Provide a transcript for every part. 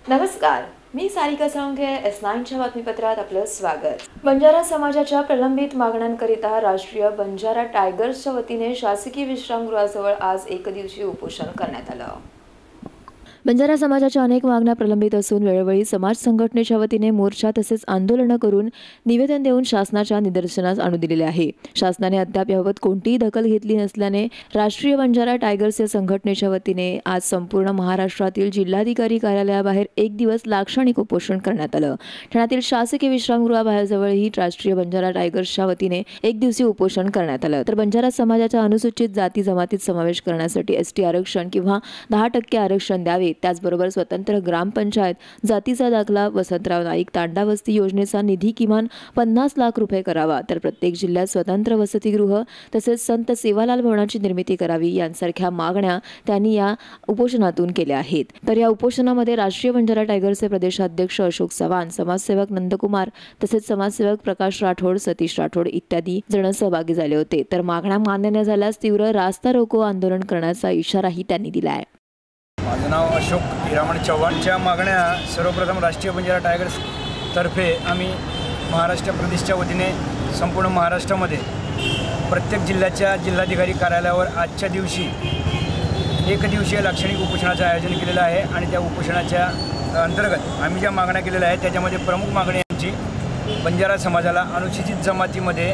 नमस्कार, मी सारिका साळुंखे. S9च्या बातमीपत्रात आपलं स्वागत. बंजारा समाजाच्या प्रलंबित मागण्यांकरिता राष्ट्रीय बंजारा टायगर्सच्या वतीने शासकीय विश्रामगृहाजवळ आज एकदिवसीय उपोषण करण्यात आलं. बंजारा समाजाच्या अनेक मागण्या प्रलंबित असून वेळोवेळी समाज संघटनेच्या वतीने मोर्चा तसेच आंदोलनं करून निवेदन देऊन शासनाच्या निदर्शनास आणून दिलेले आहे. शासनाने अद्याप याबाबत कोणतीही दखल घेतली नसल्याने राष्ट्रीय बंजारा टायगर्स या संघटनेच्या वतीने आज संपूर्ण महाराष्ट्रातील जिल्हाधिकारी कार्यालयाबाहेर एक दिवस लाक्षणिक उपोषण करण्यात आलं. ठाण्यातील शासकीय विश्रामगृहाबाहेरजवळही राष्ट्रीय बंजारा टायगर्सच्या वतीने एक दिवसीय उपोषण करण्यात आलं. तर बंजारा समाजाच्या अनुसूचित जाती जमातीत समावेश करण्यासाठी ST आरक्षण किंवा 10% आरक्षण द्यावे. त्याचबरोबर स्वतंत्र ग्रामपंचायत, जातीचा दाखला, वसंतराव नाईक तांडा वस्ती योजनेचा निधी किमान 50 लाख रुपये करावा. तर प्रत्येक जिल्ह्यात स्वतंत्र वसतिगृह तसेच संत सेवालाल भवनाची निर्मिती करावी यांसारख्या मागण्या त्यांनी या उपोषणातून केल्या आहेत. तर या उपोषणामध्ये राष्ट्रीय बंजारा टायगर्सचे प्रदेशाध्यक्ष अशोक चव्हाण, समाजसेवक नंदकुमार तसेच समाजसेवक प्रकाश राठोड, सतीश राठोड इत्यादी जण सहभागी झाले होते. तर मागण्या मान्य न झाल्यास तीव्र रास्ता रोको आंदोलन करण्याचा इशाराही त्यांनी दिला आहे. माझं नाव अशोक हिरामण चव्हाणच्या मागण्या सर्वप्रथम राष्ट्रीय बंजारा टायगर्स तर्फे आम्ही महाराष्ट्र प्रदेशच्या वतीने संपूर्ण महाराष्ट्रामध्ये प्रत्येक जिल्ह्याच्या जिल्हाधिकारी कार्यालयावर आजच्या दिवशी एकदिवसीय लाक्षणिक उपोषणाचं आयोजन केलेलं आहे. आणि त्या उपोषणाच्या अंतर्गत आम्ही ज्या मागण्या केलेल्या आहेत त्याच्यामध्ये प्रमुख मागणी आमची बंजारा समाजाला अनुसूचित जमातीमध्ये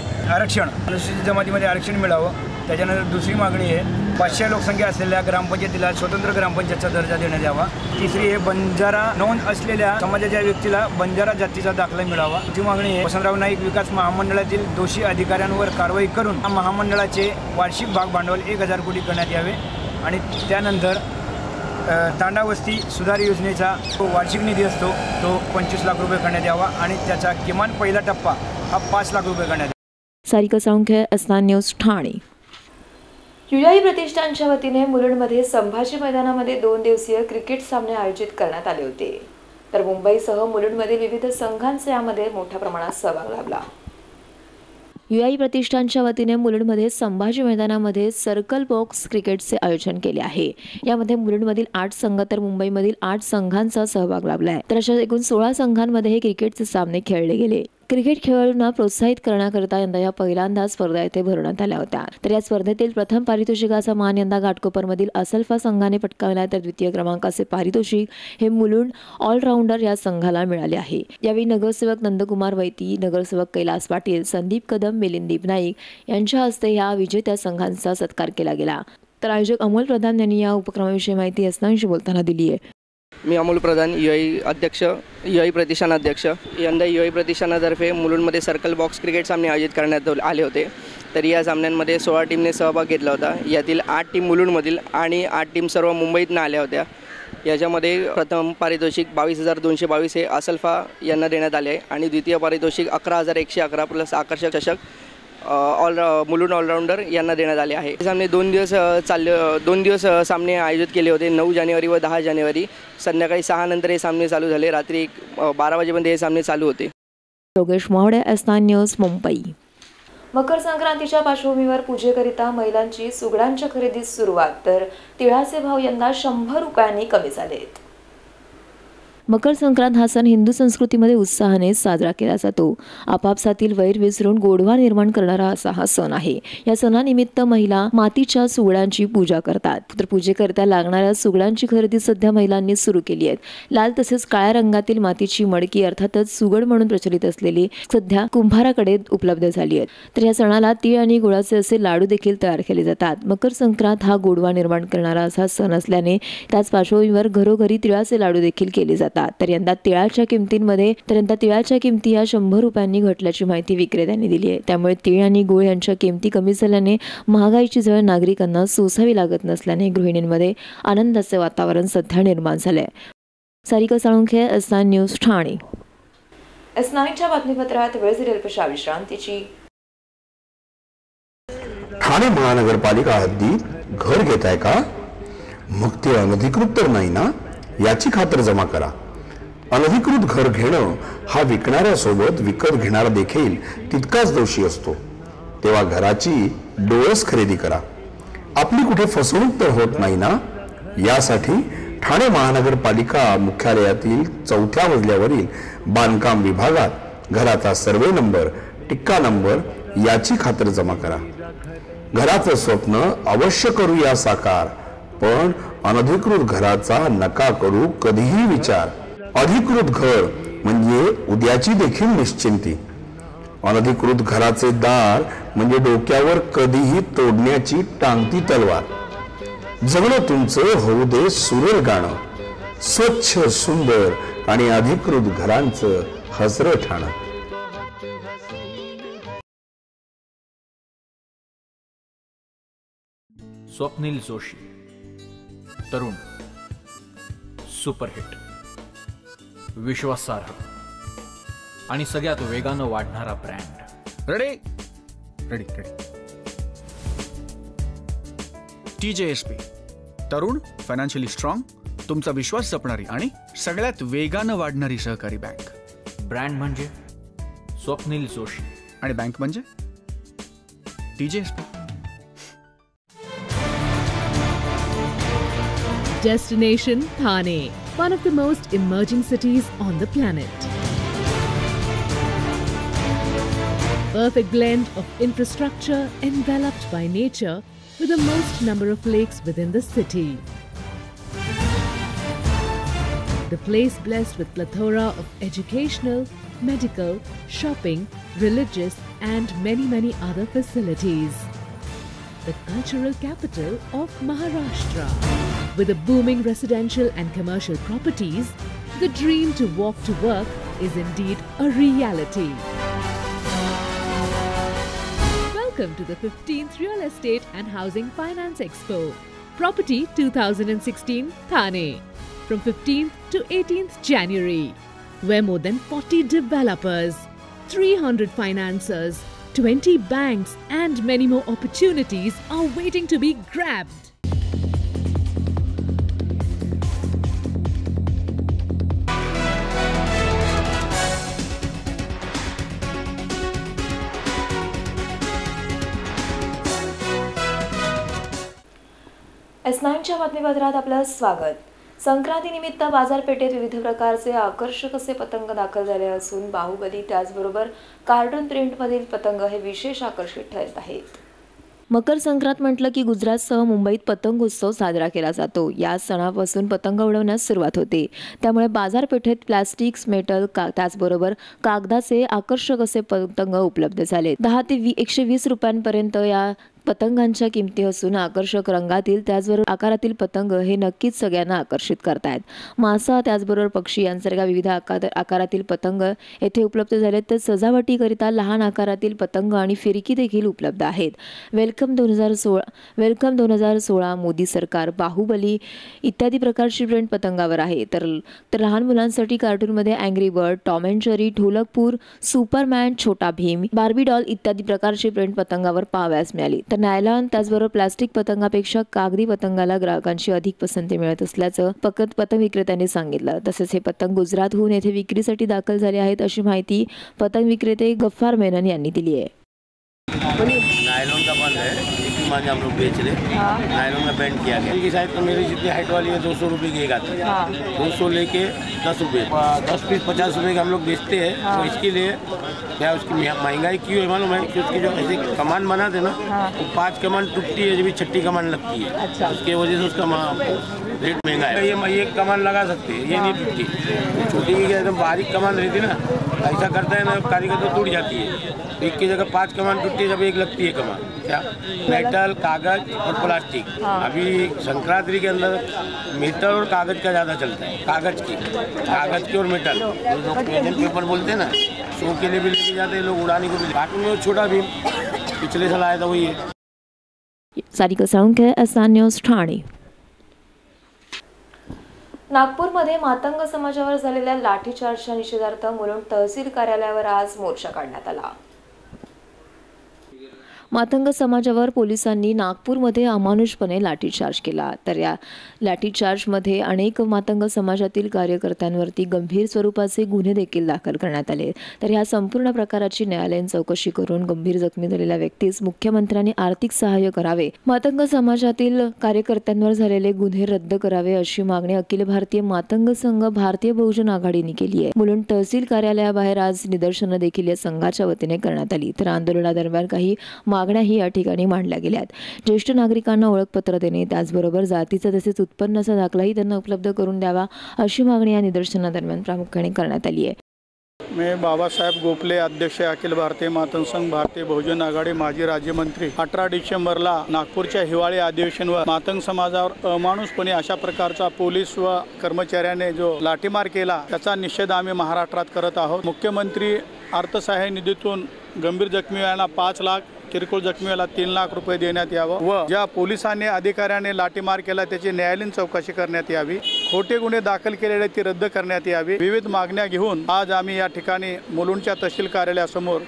आरक्षण मिळावं. त्याच्यानंतर दुसरी मागणी आहे 500 लोकसंख्या असलेल्या ग्रामपंचायतीला स्वतंत्र ग्रामपंचायतचा दर्जा देण्यात यावा. तिसरी आहे बंजारा नोंद असलेल्या समाजाच्या व्यक्तीला बंजारा जातीचा दाखला मिळावा. ती मागणी आहे वसंतराव नाईक विकास महामंडळातील दोषी अधिकाऱ्यांवर कारवाई करून महामंडळाचे वार्षिक भाग भांडवल 1000 कोटी करण्यात यावे. आणि त्यानंतर तांडा वस्ती सुधार योजनेचा जो वार्षिक निधी असतो तो 25 लाख रुपये करण्यात यावा आणि त्याचा किमान पहिला टप्पा हा 5 लाख रुपये करण्यात यावा. Sarika Salunkhe, S9 news, Thane. युयाई प्रतिष्ठानच्या वतीने मुलुंडमध्ये संभाजी मैदानामध्ये 2 दिवसीय क्रिकेट सामने आयोजित करण्यात आले होते. तर मुंबईसह मुलुंडमधील विविध संघांचा यामध्ये मोठ्या प्रमाणात सहभाग लाभला. युयाई प्रतिष्ठानच्या वतीने मुलुंडमध्ये संभाजी मैदानामध्ये सर्कल बॉक्स क्रिकेटचे आयोजन केले आहे. यामध्ये मुलुंडमधील 8 संघ तर मुंबईमधील 8 संघांचा सहभाग लाभला आहे. तर अशा एकूण 16 संघांमध्ये हे क्रिकेटचे सामने खेळले गेले. क्रिकेट खेळाडूंना प्रोत्साहित करण्याकरता यंदा या पहिल्यांदा स्पर्धा येथे भरवण्यात आल्या होत्या. तर या स्पर्धेतील प्रथम पारितोषिकाचा मान यंदा घाटकोपरमधील असल्फा संघाने पटकावला. तर द्वितीय क्रमांकाचे पारितोषिक हे मुलुंड ऑलराऊंडर या संघाला मिळाले आहे. यावेळी नगरसेवक नंदकुमार वैती, नगरसेवक कैलास पाटील, संदीप कदम, मिलिंदीप नाईक यांच्या हस्ते या विजेत्या संघांचा सत्कार केला गेला. तर आयोजक अमोल प्रधान यांनी या उपक्रमाविषयी माहिती S9शी बोलताना दिली आहे. मी अमोल प्रधान, युआई प्रतिष्ठान अध्यक्ष. यंदा युआई प्रतिष्ठानातर्फे मुलुंडमध्ये सर्कल बॉक्स क्रिकेट सामने आयोजित करण्यात आले होते. तर या सामन्यांमध्ये 16 टीमने सहभाग घेतला होता. यातील 8 टीम मुलुंडमधील आणि 8 टीम सर्व मुंबईतून आल्या होत्या. याच्यामध्ये प्रथम पारितोषिक 22,222 हे असल्फा यांना देण्यात आले आहे आणि द्वितीय पारितोषिक 11,111 प्लस आकर्षक चषक मुलुंड ऑलराऊंडर यांना देण्यात आले आहे. हे सामने 2 दिवस सामने आयोजित केले होते. 9 जानेवारी व 10 जानेवारी संध्याकाळी 6 नंतर हे सामने चालू झाले. रात्री 12 वाजेपर्यंत हे सामने चालू होते. Yogesh Mohade, S9 news, Mumbai. मकर संक्रांतीच्या पार्श्वभूमीवर पूजेकरिता महिलांची सुगडांच्या खरेदीस सुरुवात. तर तिळाचे भाव यंदा 100 रुपयांनी कमी झालेत. मकर संक्रांत हा सण हिंदू संस्कृतीमध्ये उत्साहाने साजरा केला जातो. आपापसातील वैर विसरून गोडवा निर्माण करणारा असा हा सण आहे. या सणानिमित्त महिला मातीच्या सुगडांची पूजा करतात. तर पूजेकरिता लागणाऱ्या सुगडांची खरेदी सध्या महिलांनी सुरू केली आहे. लाल तसेच काळ्या रंगातील मातीची मडकी अर्थातच सुगड म्हणून प्रचलित असलेली सध्या कुंभाराकडे उपलब्ध झाली आहे. तर या सणाला तीळ आणि गुळाचे असे लाडू देखील तयार केले जातात. मकर संक्रांत हा गोडवा निर्माण करणारा असा सण असल्याने त्याच पार्श्वभूमीवर घरोघरी तिळाचे लाडू देखील केले जातात. तर यंदा तिळाच्या किमती या 100 रुपयांनी घटल्याची माहिती विक्रेत्यांनी दिली आहे. त्यामुळे तीळ आणि गुळ यांच्या किमती कमी झाल्याने महागाईची झळ नागरिकांना सोसावी लागत नसल्याने गृहिणींमध्ये आनंदाचे वातावरण सध्या निर्माण झाले. Sarika Salunkhe, S9 news, Thane. S9च्या बातमीपत्रात वेळ झाली अल्पशा विश्रांतीची. ठाणे महानगरपालिका हद्दीत घर घेताय का? मग ते अनधिकृत तर नाही ना याची खातर जमा करा. अनधिकृत घर घेणं हा विकणाऱ्यासोबत विकत घेणारा देखील तितकाच दोषी असतो. तेव्हा घराची डोळस खरेदी करा. आपली कुठे फसवणूक तर होत नाही ना यासाठी ठाणे महानगरपालिका मुख्यालयातील 4थ्या मजल्यावरील बांधकाम विभागात घराचा सर्वे नंबर, टिक्का नंबर याची खात्री जमा करा. घराचं स्वप्न अवश्य करूया साकार, पण अनधिकृत घराचा नका करू कधीही विचार. अधिकृत घर म्हणजे उद्याची देखील निश्चिंती. अनधिकृत घराचे दार म्हणजे डोक्यावर कधीही तोडण्याची टांगती तलवार. जगणं तुमचं होऊ दे सुरेल गाणं, स्वच्छ सुंदर आणि अधिकृत घरांचं हसरं ठाणं. स्वप्नील जोशी, तरुण, सुपरहिट, विश्वासार्ह आणि सगळ्यात वेगानं वाढणारा brand. Ready ready ready. TJSP, तरुण, फायनान्शियली स्ट्रॉंग, तुमचा विश्वास जपणारी आणि सगळ्यात वेगानं वाढणारी सहकारी बँक. ब्रँड म्हणजे स्वप्नील जोशी आणि बँक म्हणजे TJSP. Destination Thane, one of the most emerging cities on the planet. Perfect blend of infrastructure enveloped by nature with the most number of lakes within the city. The place blessed with plethora of educational, medical, shopping, religious and many other facilities. The cultural capital of Maharashtra. With the booming residential and commercial properties, the dream to walk to work is indeed a reality. Welcome to the 15th Real Estate and Housing Finance Expo, Property 2016, Thane, from 15th to 18th January, where more than 40 developers, 300 financiers, 20 banks and many more opportunities are waiting to be grabbed. S9च्या बातमीपत्रात आपलं स्वागत. संक्रांतीनिमित्त बाजारपेठेत विविध प्रकारचे आकर्षक असे पतंग दाखल झाले असून बाहुबली त्याचबरोबर कार्टून प्रिंटमधील पतंग हे विशेष आकर्षित ठरत आहेत. मकर संक्रांत म्हटलं की गुजरातसह मुंबईत पतंग उत्सव साजरा केला जातो. या सणापासून पतंग उडवण्यास सुरुवात होते. त्यामुळे बाजारपेठेत प्लास्टिक, मेटल, त्याचबरोबर कागदाचे आकर्षक असे पतंग उपलब्ध झाले. 10 ते 120 रुपयांपर्यंत या पतंगांच्या किमती असून आकर्षक रंगातील त्याचबरोबर आकारातील पतंग हे नक्कीच सगळ्यांना आकर्षित करतायत. मासा त्याचबरोबर पक्षी यांसारख्या विविध आकारातील पतंग येथे उपलब्ध झालेत. तर सजावटीकरिता लहान आकारातील पतंग आणि फिरकी देखील उपलब्ध आहेत. वेलकम 2016, मोदी सरकार, बाहुबली इत्यादी प्रकारची प्रिंट पतंगावर आहे. तर लहान मुलांसाठी कार्टूनमध्ये angry bird, Tom and Jerry, Dholakpur, Superman, Chhota Bheem, Barbie doll इत्यादी प्रकारची प्रिंट पतंगावर पाहावयास मिळाली. तर नायलॉन त्याचबरोबर प्लास्टिक पतंगापेक्षा कागदी पतंगाला ग्राहकांची अधिक पसंती मिळत असल्याचं पतंग विक्रेत्यांनी सांगितलं. तसेच हे पतंग गुजरातहून येथे विक्रीसाठी दाखल झाले आहेत अशी माहिती पतंग विक्रेते गफ्फार मेनन यांनी दिली आहे. नायलॉन का बंद है, इसी मांझे हम लोग बेच रहे. नायलॉन में बैंड किया गया. इनकी साइज तो मेरी जितनी हाइट वाली है 200 रुपये की एक आती है. 200 लेके 10 रुपये, 10 पीस 50 रुपये के हम लोग बेचते हैं. तो इसके लिए क्या उसकी महंगाई क्यों है मालूम है कि उसकी जो ऐसे कमान बनाते ना वो 5 कमान टूटती है, जब भी 6ठी कमान लगती है. अच्छा. उसके वजह से उसका रेट महंगा है. ये एक कमान लगा सकते हैं, ये नहीं टूटती. छोटी की एकदम बारीक कमान रहती ना, ऐसा करता है ना कारीगर तो टूट जाती है. एक की जगह 5 कमान टूटती है, जब एक लगती है कमान. क्या मेटल, कागज और प्लास्टिक. अभी संक्रांति के अंदर मेटल और कागज का ज़्यादा चलता है. कागज की और मेटल पेपर बोलते हैं ना, शो के लिए भी लेके जाते हैं लोग, उड़ाने को भी. कार्टून में छोटा भीम पिछले साल आया था, वही है. Sarika Salunkhe, S9 news, Thane. नागपूरमध्ये मातंग समाजावर झालेल्या लाठीचार्जच्या निषेधार्थ मुलुंड तहसील कार्यालयावर आज मोर्चा काढण्यात आला. मातंग समाजावर पोलिसांनी नागपूरमध्ये अमानुषपणे लाठीचार्ज केला. तर या लाठीचार्जमध्ये अनेक मातंग समाजातील कार्यकर्त्यांवरती गंभीर स्वरूपाचे गुन्हे देखील दाखल करण्यात आले. तर ह्या संपूर्ण प्रकाराची न्यायालयीन चौकशी करून गंभीर जखमी झालेल्या व्यक्तीस मुख्यमंत्र्यांनी आर्थिक सहाय्य करावे, मातंग समाजातील कार्यकर्त्यांवर झालेले गुन्हे रद्द करावे अशी मागणी अखिल भारतीय मातंग संघ भारतीय बहुजन आघाडीने केली आहे. मुलुंड तहसील कार्यालयाबाहेर आज निदर्शनं देखील या संघाच्या वतीने करण्यात आली. तर आंदोलनादरम्यान काही मागण्याही या ठिकाणी मांडल्या गेल्यात. ज्येष्ठ नागरिकांना ओळखपत्र देणे, त्याचबरोबर जातीचा तसेच उत्पन्नाचा दाखलाही त्यांना उपलब्ध करून द्यावा अशी मागणी या निदर्शनादरम्यान प्रामुख्याने करण्यात आली आहे. मैं बाबासाहेब गोपले, अध्यक्ष अखिल भारतीय मातंग संघ भारतीय बहुजन आघाडी, माजी राज्यमंत्री. 18 डिसेंबरला नागपूरच्या हिवाळी अधिवेशनावर मातंग समाजावर अमानुषपणे अशा प्रकारचा पोलीस व कर्मचाऱ्याने जो लाठीमार केला त्याचा निषेध आम्ही महाराष्ट्रात करत आहोत. मुख्यमंत्री अर्थसहाय्य निधीतून गंभीर जखमींना 5 लाख, किरकोळ जखमीला 3 लाख रुपये देण्यात यावं व ज्या पोलिसांनी अधिकाऱ्याने लाठीमार केला त्याची न्यायालयीन चौकशी करण्यात यावी. खोटे गुन्हे दाखल केलेले ती रद्द करण्यात यावी. विविध मागण्या घेऊन आज आम्ही या ठिकाणी मुलुंडच्या तहसील कार्यालयासमोर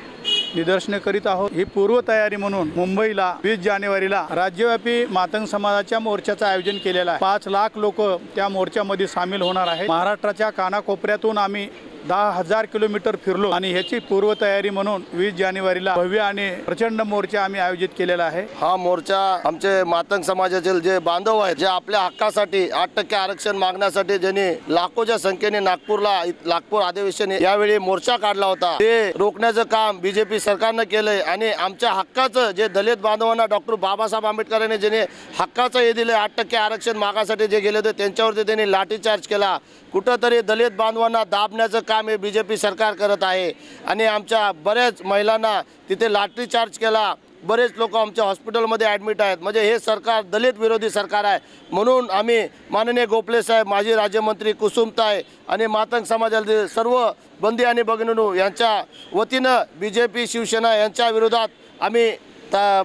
निदर्शने करीत आहोत. ही पूर्वतयारी म्हणून मुंबईला 20 जानेवारीला राज्यव्यापी मातंग समाजाच्या मोर्चाचं आयोजन केलेलं आहे. 5 लाख लोक त्या मोर्चामध्ये सामील होणार आहे. महाराष्ट्राच्या कानाकोपऱ्यातून आम्ही 10,000 किलोमीटर फिरलो आणि ह्याची पूर्वतयारी म्हणून 20 जानेवारीला भव्य आणि प्रचंड मोर्चा आम्ही आयोजित केलेला आहे. हा मोर्चा आमचे मातंग समाजाचे जे बांधव आहेत, जे आपल्या हक्कासाठी 8% आरक्षण मागण्यासाठी ज्यांनी लाखोच्या संख्येने नागपूर अधिवेशन यावेळी मोर्चा काढला होता, ते रोखण्याचं काम बीजेपी सरकारनं केलंय. आणि आमच्या हक्काचं जे दलित बांधवांना डॉक्टर बाबासाहेब आंबेडकरांनी ज्यांनी हक्काचं हे दिले 8% आरक्षण मागासाठी जे गेले होते त्यांच्यावरती त्यांनी लाठीचार्ज केला. कुठंतरी दलित बांधवांना दाबण्याचं काम हे बीजेपी सरकार करत आहे. आणि आमच्या बऱ्याच महिलांना तिथे लाठीचार्ज केला. बरेच लोक आमच्या हॉस्पिटलमध्ये ॲडमिट आहेत. म्हणजे हे सरकार दलित विरोधी सरकार आहे. म्हणून आम्ही माननीय गोपले साहेब, माजी राज्यमंत्री कुसुमताई आणि मातंग समाजातील सर्व बंदी आणि भगिनींनो यांच्या वतीनं बीजेपी शिवसेना यांच्या विरोधात आम्ही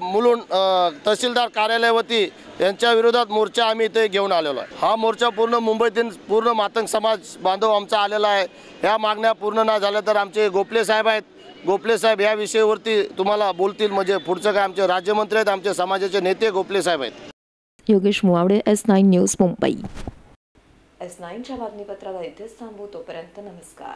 मुलुंड तहसीलदार कार्यालयावती यांच्या विरोधात मोर्चा आम्ही इथे घेऊन आलेलो आहे. हा मोर्चा पूर्ण मुंबईतील पूर्ण मातंग समाज बांधव आमचा आलेला आहे. ह्या मागण्या पूर्ण नाही झाल्या तर आमचे गोपले साहेब आहेत, गोपले साहेब या विषयावरती तुम्हाला बोलतील. म्हणजे पुढचं काय आमचे राज्यमंत्री आहेत, आमचे समाजाचे नेते गोपले साहेब आहेत. Yogesh Muwawde, S9 news, Mumbai. S9च्या बातमीपत्राला इथेच थांबू. तोपर्यंत नमस्कार.